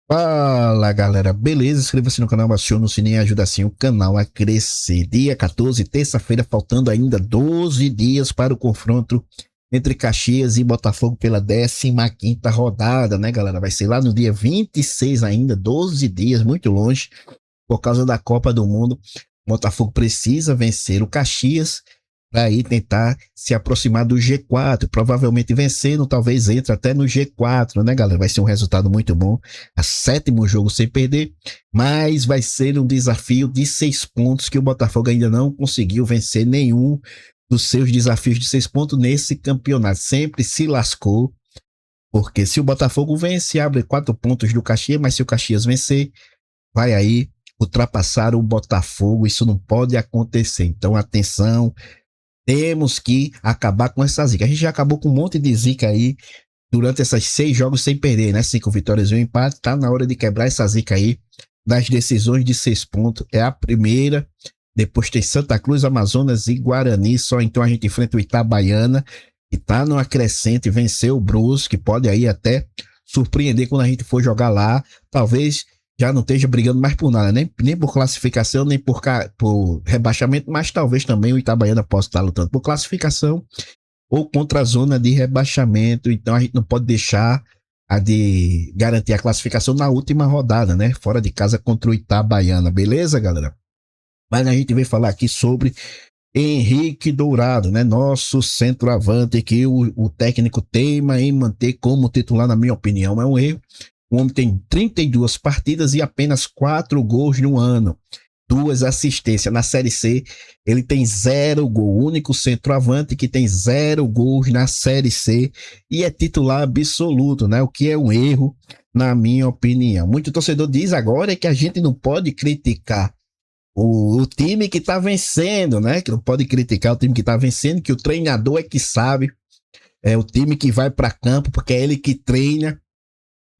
Fala galera, beleza? Inscreva-se no canal, acione o sininho e ajuda assim o canal a crescer. Dia 14, terça-feira, faltando ainda 12 dias para o confronto entre Caxias e Botafogo pela 15ª rodada, né galera? Vai ser lá no dia 26 ainda, 12 dias, muito longe, por causa da Copa do Mundo. O Botafogo precisa vencer o Caxias para aí tentar se aproximar do G4, provavelmente vencendo, talvez entre até no G4, né, galera? Vai ser um resultado muito bom, a 7º jogo sem perder, mas vai ser um desafio de 6 pontos que o Botafogo ainda não conseguiu vencer nenhum dos seus desafios de 6 pontos nesse campeonato, sempre se lascou, porque se o Botafogo vence, abre 4 pontos do Caxias, mas se o Caxias vencer, vai aí ultrapassar o Botafogo, isso não pode acontecer, então atenção, temos que acabar com essa zica. A gente já acabou com um monte de zica aí durante esses 6 jogos sem perder, né? 5 vitórias e um empate. Tá na hora de quebrar essa zica aí das decisões de 6 pontos. É a primeira. Depois tem Santa Cruz, Amazonas e Guarani. Só então a gente enfrenta o Itabaiana, que tá numa crescente, venceu o Brusque, que pode aí até surpreender quando a gente for jogar lá. Talvez já não esteja brigando mais por nada, nem por classificação, nem por rebaixamento, mas talvez também o Itabaiana possa estar lutando por classificação ou contra a zona de rebaixamento. Então a gente não pode deixar a de garantir a classificação na última rodada, né? Fora de casa contra o Itabaiana, beleza, galera? Mas a gente veio falar aqui sobre Henrique Dourado, né? Nosso centroavante que o técnico teima em manter como titular, na minha opinião, é um erro. O homem tem 32 partidas e apenas 4 gols no ano. 2 assistências. Na Série C, ele tem 0 gol. O único centroavante que tem 0 gols na Série C e é titular absoluto, né? O que é um erro, na minha opinião. Muito torcedor diz agora que a gente não pode criticar o time que tá vencendo, né? Que não pode criticar o time que tá vencendo, que o treinador é que sabe. É o time que vai para campo, porque é ele que treina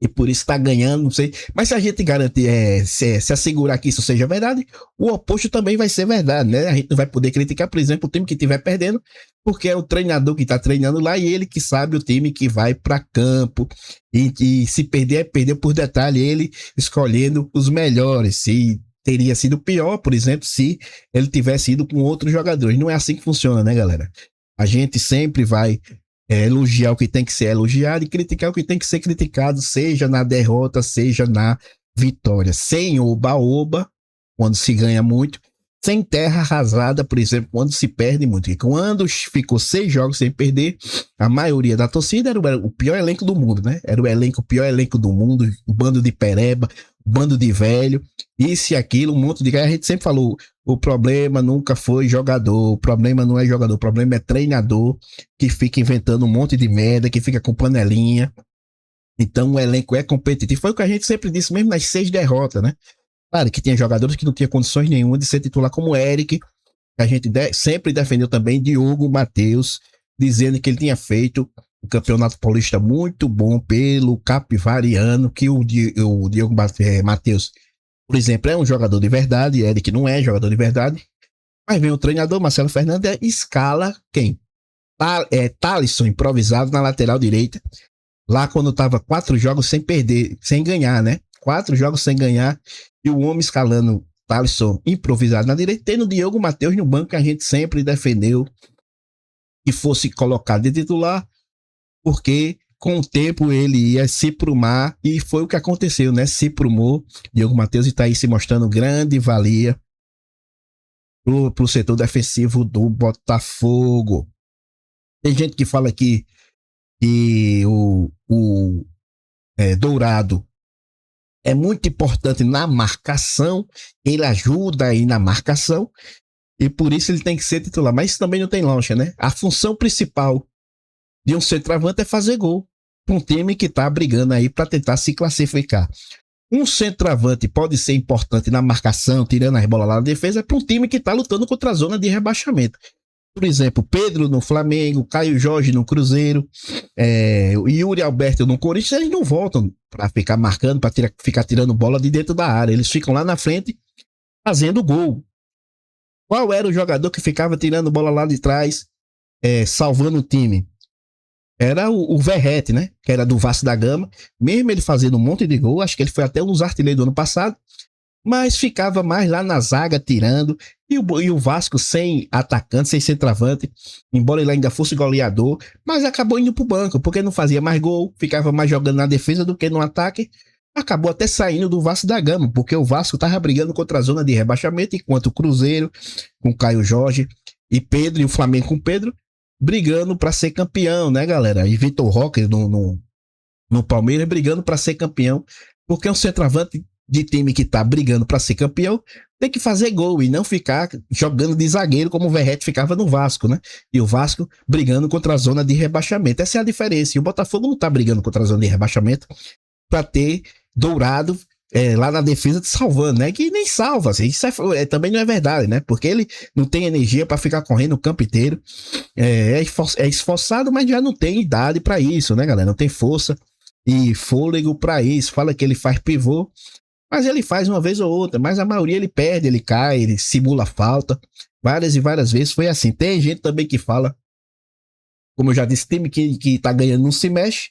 e por isso está ganhando, não sei. Mas se a gente garantir, se assegurar que isso seja verdade, o oposto também vai ser verdade, né? A gente não vai poder criticar, por exemplo, o time que estiver perdendo, porque é o treinador que está treinando lá e ele que sabe o time que vai para campo. E se perder, é perder por detalhe, ele escolhendo os melhores. Se teria sido pior, por exemplo, se ele tivesse ido com outros jogadores. Não é assim que funciona, né, galera? A gente sempre vai elogiar o que tem que ser elogiado e criticar o que tem que ser criticado, seja na derrota, seja na vitória. Sem oba-oba, quando se ganha muito, sem terra arrasada, por exemplo, quando se perde muito. E quando ficou 6 jogos sem perder, a maioria da torcida era o pior elenco do mundo, né? Era o pior elenco do mundo, o bando de pereba, o bando de velho, isso e aquilo, um monte de... A gente sempre falou, o problema nunca foi jogador, o problema não é jogador, o problema é treinador que fica inventando um monte de merda, que fica com panelinha. Então o elenco é competitivo. Foi o que a gente sempre disse, mesmo nas 6 derrotas, né? Claro que tinha jogadores que não tinham condições nenhuma de ser titular, como o Eric, que a gente sempre defendeu também, Diogo Matheus, dizendo que ele tinha feito um campeonato paulista muito bom pelo Capivariano, que o Diogo Matheus, por exemplo, é um jogador de verdade, Eric não é jogador de verdade, mas vem o treinador, Marcelo Fernandes, escala quem? Thalisson, improvisado na lateral direita, lá quando tava 4 jogos sem perder, sem ganhar, né? 4 jogos sem ganhar, e o homem escalando Thalisson improvisado na direita, tendo o Diogo Matheus no banco, que a gente sempre defendeu que fosse colocado de titular, porque com o tempo ele ia se prumar, e foi o que aconteceu, né? Se prumou, Diogo Matheus está aí se mostrando grande valia pro setor defensivo do Botafogo. Tem gente que fala que o Dourado é muito importante na marcação, ele ajuda aí na marcação, e por isso ele tem que ser titular. Mas isso também não tem lógica, né? A função principal de um centroavante é fazer gol para um time que está brigando aí para tentar se classificar. Um centroavante pode ser importante na marcação, tirando as bolas lá na defesa, para um time que está lutando contra a zona de rebaixamento. Por exemplo, Pedro no Flamengo, Caio Jorge no Cruzeiro, Yuri Alberto no Corinthians, eles não voltam para ficar marcando, para ficar tirando bola de dentro da área. Eles ficam lá na frente fazendo gol. Qual era o jogador que ficava tirando bola lá de trás, salvando o time? era o Verrete, né? Que era do Vasco da Gama. Mesmo ele fazendo um monte de gol, acho que ele foi até um dos artilheiros do ano passado, mas ficava mais lá na zaga tirando. E o Vasco sem atacante, sem centroavante, embora ele ainda fosse goleador, mas acabou indo pro banco, porque não fazia mais gol, ficava mais jogando na defesa do que no ataque. Acabou até saindo do Vasco da Gama, porque o Vasco tava brigando contra a zona de rebaixamento, enquanto o Cruzeiro, com Caio Jorge e Pedro, e o Flamengo com Pedro, brigando para ser campeão, né, galera? E Vitor Roque no Palmeiras brigando para ser campeão, porque um centroavante de time que tá brigando para ser campeão tem que fazer gol e não ficar jogando de zagueiro como o Verrete ficava no Vasco, né? E o Vasco brigando contra a zona de rebaixamento. Essa é a diferença. E o Botafogo não tá brigando contra a zona de rebaixamento para ter Dourado lá na defesa te salvando, né? Que nem salva, assim. Isso também não é verdade, né? Porque ele não tem energia para ficar correndo o campo inteiro. É esforçado, mas já não tem idade para isso, né, galera? Não tem força e fôlego para isso. Fala que ele faz pivô, mas ele faz uma vez ou outra. Mas a maioria ele perde, ele cai, ele simula falta. Várias e várias vezes foi assim. Tem gente também que fala, como eu já disse, time que tá ganhando não se mexe.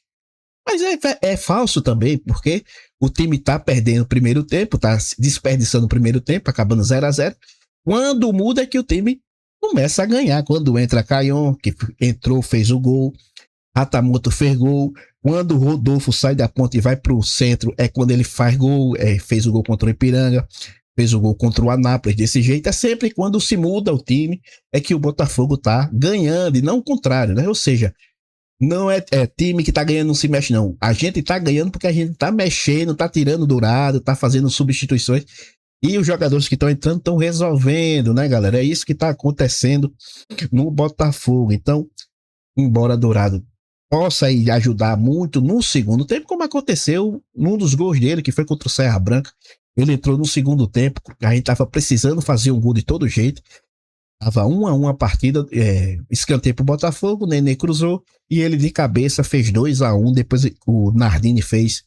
Mas é falso também, porque o time tá perdendo o primeiro tempo, tá desperdiçando o primeiro tempo, acabando 0-0. Quando muda é que o time começa a ganhar. Quando entra Caion, que entrou, fez o gol. Ratamoto fez gol. Quando o Rodolfo sai da ponta e vai pro centro, é quando ele faz gol. Fez o gol contra o Ipiranga, fez o gol contra o Anápolis. Desse jeito, é sempre quando se muda o time, é que o Botafogo tá ganhando, e não o contrário, né? Ou seja, não é time que tá ganhando, não se mexe, não. A gente tá ganhando porque a gente tá mexendo, tá tirando Dourado, tá fazendo substituições. E os jogadores que estão entrando estão resolvendo, né, galera? É isso que tá acontecendo no Botafogo. Então, embora Dourado possa aí ajudar muito no segundo tempo, como aconteceu num dos gols dele, que foi contra o Serra Branca. Ele entrou no segundo tempo, a gente tava precisando fazer um gol de todo jeito. Tava 1-1 a partida, escanteio pro Botafogo, o Nenê cruzou e ele de cabeça fez 2-1. Depois o Nardini fez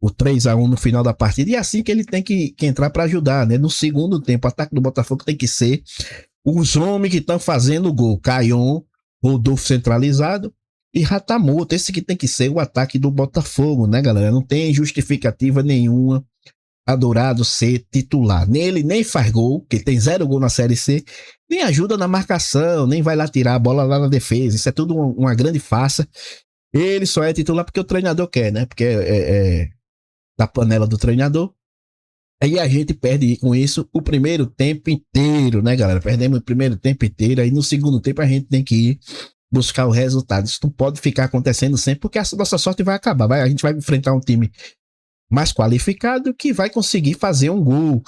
o 3-1 no final da partida. E é assim que ele tem que entrar para ajudar, né? No segundo tempo, o ataque do Botafogo tem que ser os homens que estão fazendo o gol. Caion, Rodolfo centralizado e Ratamoto. Esse que tem que ser o ataque do Botafogo, né, galera? Não tem justificativa nenhuma a Dourado ser titular. Ele nem faz gol, que tem 0 gol na Série C, nem ajuda na marcação, nem vai lá tirar a bola lá na defesa. Isso é tudo uma grande farsa. Ele só é titular porque o treinador quer, né? Porque é da panela do treinador. Aí a gente perde com isso o primeiro tempo inteiro, né, galera? Perdemos o primeiro tempo inteiro. Aí no segundo tempo a gente tem que ir buscar o resultado. Isso não pode ficar acontecendo sempre, porque a nossa sorte vai acabar. A gente vai enfrentar um time mais qualificado que vai conseguir fazer um gol.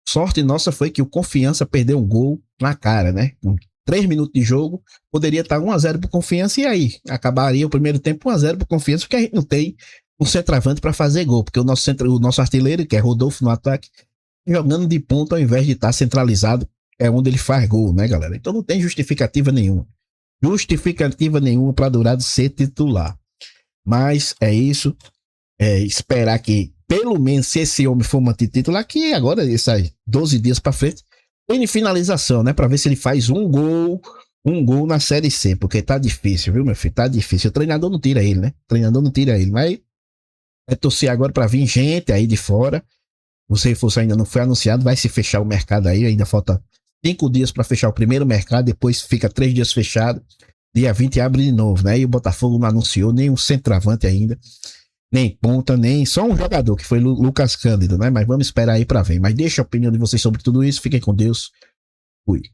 Sorte nossa foi que o Confiança perdeu um gol na cara, né? Com 3 minutos de jogo, poderia estar 1-0 pro Confiança e aí acabaria o primeiro tempo 1-0 pro Confiança, porque a gente não tem um centroavante para fazer gol, porque o nosso artilheiro, que é Rodolfo no ataque, jogando de ponta ao invés de estar centralizado, é onde ele faz gol, né, galera? Então não tem justificativa nenhuma. Justificativa nenhuma para Dourado ser titular. Mas é isso. Esperar que, pelo menos, se esse homem for mantido titular, que agora, esses 12 dias para frente, tem finalização, né? Para ver se ele faz um gol na Série C, porque tá difícil, viu, meu filho? Tá difícil. O treinador não tira ele, né? O treinador não tira ele, mas é torcer agora para vir gente aí de fora. O reforço ainda não foi anunciado, vai se fechar o mercado aí, ainda falta 5 dias para fechar o primeiro mercado, depois fica 3 dias fechado, dia 20 abre de novo, né? E o Botafogo não anunciou nem um centroavante ainda, nem ponta, nem só um jogador, que foi Lucas Cândido, né? Mas vamos esperar aí para ver. Mas deixa a opinião de vocês sobre tudo isso. Fiquem com Deus. Fui.